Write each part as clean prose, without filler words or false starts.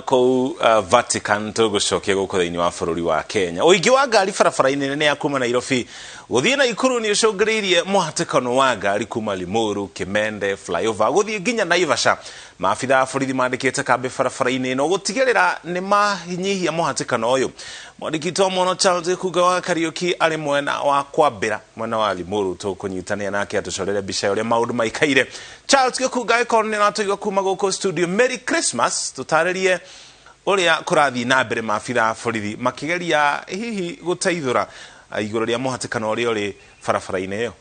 kou Vatican tugucokia guku thiini wa bururi wa Kenya. Uingi wa ngari barabara-ini nene ya kuma Nairobi guthie Naikuru ni ucungiriirie muhatikano wa ngari kuma Limuru, Kimende, flyover guthie nginya Naivasha. Maabitha a borithi mandikite kambi barabara-ini no gutigirira ni mahinyihia muhatikano uyu. Mwandikitwo Mono Charles kuga wa Kariuki ari mwena wa kwambira mwena wa Limuru tukunyitania nake atucorere mbica uria maundu maikaire. Charles kuga ikorne na tuiga kuma guku studio. Merry Christmas tutaririe uria kurathi na mbere maabitha a borithi makigeria hihi guteithura iguru ria muhatikano uria uri barabara-ini iyo.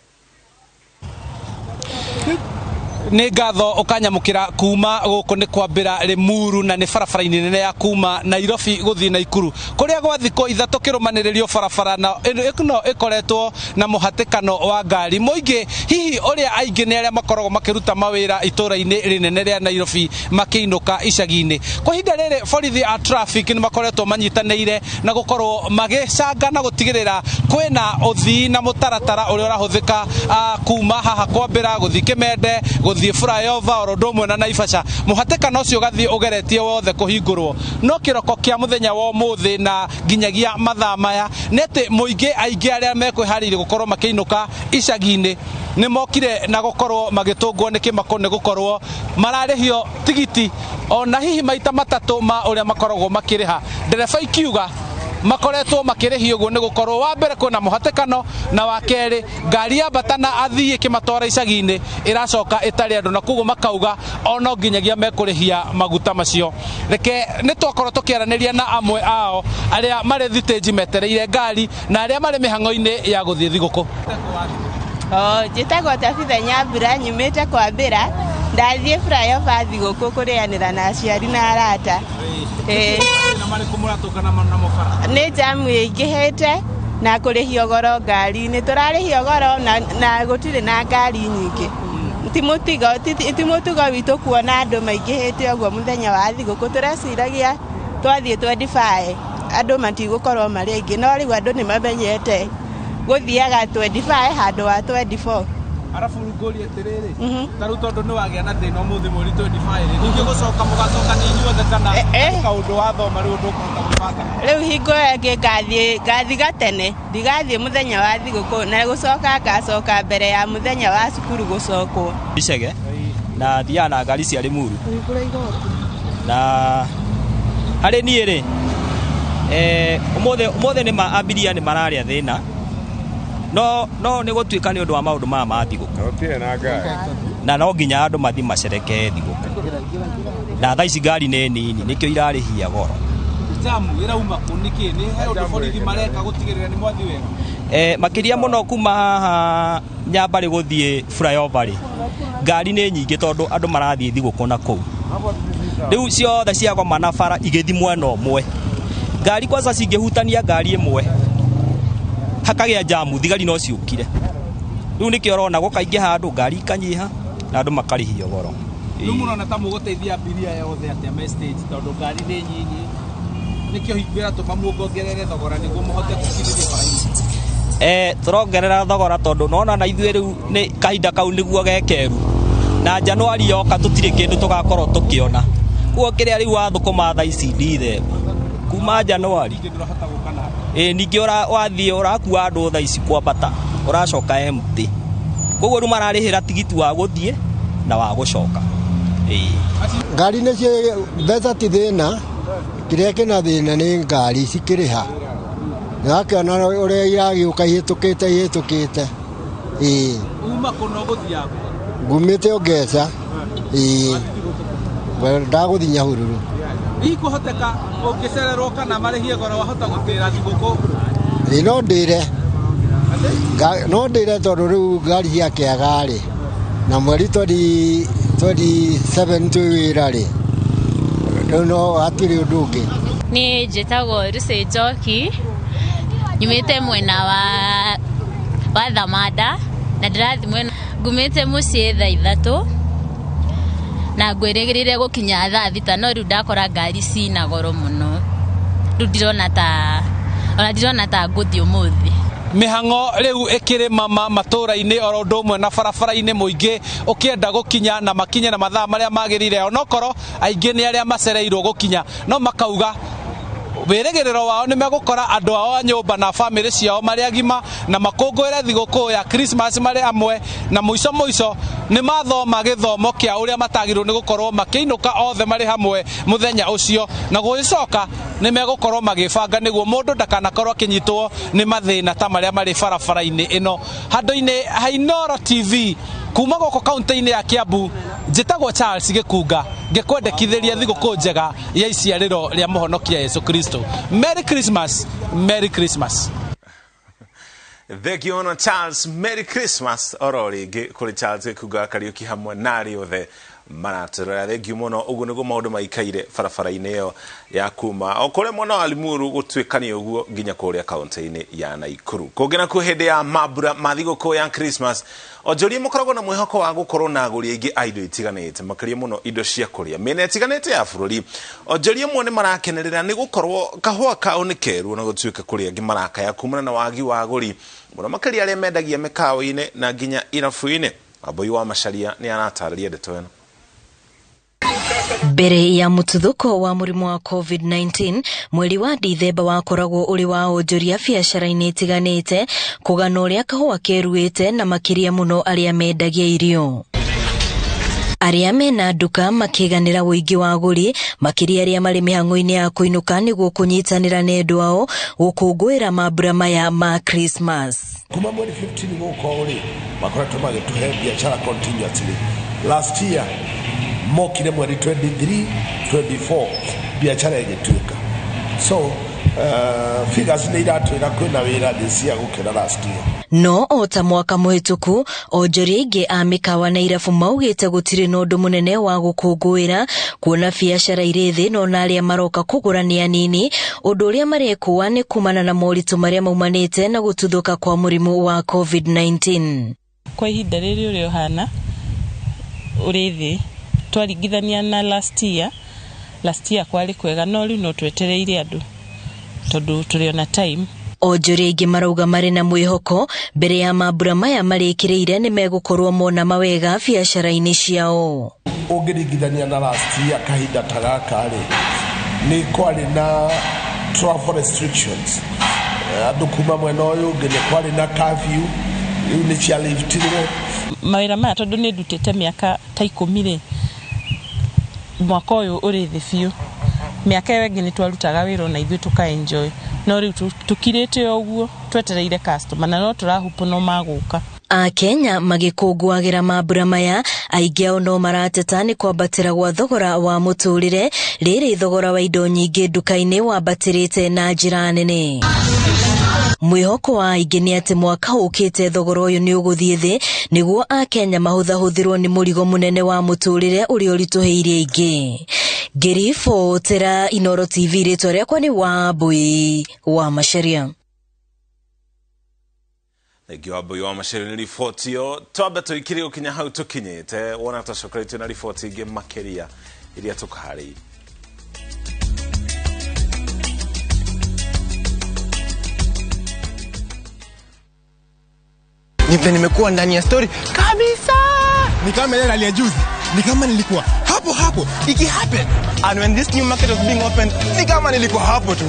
Ni ngatho ukanyamukira kuma guku ni kwambira Limuru na ni barabara-ini nene ya kuma Nairobi guthii Naikuru kuria gwa thiko ithatu kirumaniririo barabara na ino ikoretwo na muhatikano wa ngari muingi hihi uria aingi ni aria makoragwo makiruta mawira itura-ini rinene ria Nairobi makiinuka icagi-ini kwa hinda riri borithi a traffic ni makoretwo manyitaniire na gukorwo magicanga na gutigirira kwina uthii na mutaratara uria urahuthika kuma haha kwambira guthii Kimende guthii flyover orodomwe na Naivasha muhatikano ucio gathii ugeretie wothe kuhingurwo no kiroko kia muthenya wa muthi na nginyagia mathaa maya nete muingi aingi aria mekwihariire gukorwo makiinuka icagi-ini ni mokire na gukorwo magitungwo ni kimako ni gukorwo mararihio tigiti ona hihi maita matatu ma uria makoragwo makiriha ndereba ikiuga makoretwo makirihio guo ni gukorwo wa mbere kuna muhatikano na wa keri ngari ya batana athii kimatwara icagi-ini iracoka itari andu na kugo makauga ono nginyagia mekurihia maguta macio reke ni twakorwo tukiaraniria na amwe ao aria mari thitegi metereire ngari na aria mari mihango-ini ya guthii thiguku. Njitagwo Tabitha Nyambura nyumite kwambira ndathie flyover thiguku kurianira na aciari na arata. Ni jamu ingihite na kurihio goro ngari ni turarihio goro na gutire na ngari nyingi timutigo witu kuona andu maingihite uguo muthenya wa thiguku turaciragia twathie 25 andu matigukorwo mari aingi no riu andu ni mamenyete guthiaga 25 handu wa 24. Arafu rugori atiriri taru tondu ni wagia na thina umuthi mweri 25 ningi gucoka mugacoka ni inyuothe kana kaundu wa thoma riu ndukuruta gubanga riu hingo yangi ngathi gatene ndigathie muthenya wa thiguku na gucoka ngacoka mbere ya muthenya wa cukuru gucokwo icege na thia na ngari cia Limuru na hari ni ri umuthi ni maambiria ni mararia thina no ni gutuika ni undu wa maundu ma mathiguku na no nginya andu mathi macereke thiguku na thaa ici ngari ni nini nikio irarihia goro jamu irauma kuniki ni he undu borithi mareka gutigirira ni mwathi wega makiria muno kuma haha Nyambari guthie flyover ri ngari ni nyingi tondu andu marathie thiguku na kou riu ciothe ciago manabara igithi mwena umwe ngari kwanza cingihutania ngari imwe hakagia jamu thigari no ciukire riu nikio rona gukaingi handu ngari kanyiha na andu makarihio goro riu murona ta muguteithia abiria yothe atia me stage tondu ngari ni nyinyi nikio hingira tuma muongerere thogora niguo muhote gukiriria baraini turongerera thogora tondu nona na ithuĩ riu ni kahinda kau niguo gekeru na Januari yoka tutire kindu tugakorwo tukiona kuo kiria riu wathukuma thaa ici ndithemba kuma Januari ningi wathie urakua andu thaa ici kwambata uracoka empty koguo riu mararihira tigiti wa guthie na wa gucoka ngari ni cie mbeca ti thina kiria kina thina ni ngari cikiriha nakiona uria iragiuka ihitukite uma kuno guthia ngumite Ongesa ndaguthi Nyahururu ikuhoteka ungicererwo kana marihie goro wahota gutira thiguku no ndire tondu riu ngari ciakiaga ri na mweri 27 tuwira ri riu no atiri undu ungi. Ni njitagwo Lucy Njoki nyumite mwena wa Thamanda na ndirathi mwena ngumite mucii thaa 3 na ngwirigirire gukinya thaa 6 no riu ndakora ngari cina goro muno riu ndirona ta nguthi umuthi mihango riu ikire mama matura-ini oro ndomwe na barabara-ini muingi ukienda gukinya na makinye na mathaa maria magirire onokoro aingi ni aria macereirwo gukinya no makauga wirigiriro wao ni megukora andu ao a nyumba na family ciao mari agima na makungwire thiguku ya Christmas mari amwe na muico ni mathoma githomo kia uria matagirwo ni gukorwo makiinuka othe mari hamwe muthenya ucio na guicoka ni megukorwo magibanga niguo mundu ndakanakorwo akinyitwo ni mathina ta maria mari barabara-ini ino handu-ini ha Inooro TV kuma goko kaunti-ini ya Kiambu njitagwo Charles Gikunga ngikwendekithiria thiguku njega ya iciariro ria muhonokia Yesu Kristo. Merry Christmas, Merry Christmas. Thank you on Charles. Merry Christmas. Orori kuri Charles Gikunga Kariuki hamwe nari othe maraturera. Thank you muno. Ugu niguo maundu maikaire barabara-ini iyo ya kuma okore mwana wa Limuru gutwikania uguo nginya kuria kaunti-ini ya Naikuru. Kugina ku hindi ya mabura mathiguku ya Christmas onjoria mukoragwo na mwihoko wa gukorwo na aguri aingi aido itiganite makiria muno indo cia kuria mene itiganite ya bururi onjoria mone marakenerera ni gukorwo kahua kao ni keru na gutwika kuria ngi maraka ya kumana na wagi wa aguri muno makiria aria mendagia mikawa-ini na nginya irafu-ini Aboi wa Macharia ni anatararia ndeto eno. Mbere ya mututhuko wa murimu wa COVID-19 mweri wa Dithemba wakoragwo uri wa onjoria biacara-ini itiganite kugana uria kahua keruite na makiria muno aria mendagia irio. Aria mena nduka makiganira uingi wa aguri makiria aria mari mihango-ini ya kuinuka niguo kunyitanira nendu ao gukungwira mambura maya ma Christmas. Kuma mweri 15 guko uri makoretwo magituhe biashara continuously. Last year mokire mweri 23 24 biashara igituka. So figures ni iratwira kwina wira ndisia gukira last year. No ota mwaka muhituku onjoria ingi a mikawa na irafu maugite gutiri nondu munene wa gukungwira kuona biashara iri thi no na aria maroka kugurania nini undu uria marekuwa ni kumana na moritu maria maumanite na gututhuka kwa murimu wa COVID-19. Kwa ihinda riri uri ohana uri thi twaringithania na last year kwari kwega no riu no twetereire andu tondu turiona time. Onjoria ingi marauga mari na mwihoko mbere ya mambura maya marikireire ni megukorwo mona mawega biacara-ini ciao. Ungiringithania na last year kahinda tagaka ni kwari na travel restrictions. Andu kuma mwena uyu ungi ni kwari na curfew riu ni cia liftirwo mawira maya tondu ni ndutite miaka ta 10 mwaka uyu uri thi biu miaka iyo ingi ni twarutaga wira na ithuĩ tuka enjoy no riu tukirite uguo twetereire customer na no turahupo no maguka. Akenya magikungwagira mambura maya aingi ao no marateta ni kwambatira gwa thogora wa muturire riri thogora wa indo nyingi nduka-ini wambatirite na njira nene. Mwihoko wa aingi ni ati mwaka ukite thogora uyu ni uguthie thi niguo Akenya mahuthahuthirwo ni murigo munene wa muturire uri urituhiirie aingi. Gerifo tera Inooro TV ritwa riakwa ni Aboi wa Macharia. Aboi wa Macharia ni riboti yo twambe tuikire gukinya hau tukinyite wona tucokeretio na riboti ingi makiria iria tukahari. Nimekuwa ndani ya story kabisa. Ni kama ile hali ya juzi. Ni kama nilikuwa hapo iki happen. And when this new market was being opened, ni kama nilikuwa hapo tu.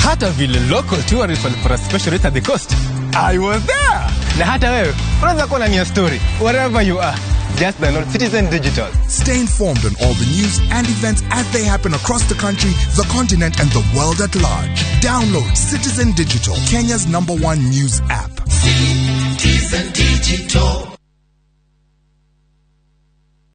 Hata vile local tourists for a special rate at the coast, I was there. Na hata wewe unaweza kuwa ndani ya story wherever you are. Just download Citizen Digital. Stay informed on all the news and events as they happen across the country, the continent, and the world at large. Download Citizen Digital, Kenya's #1 news app. Citizen Digital.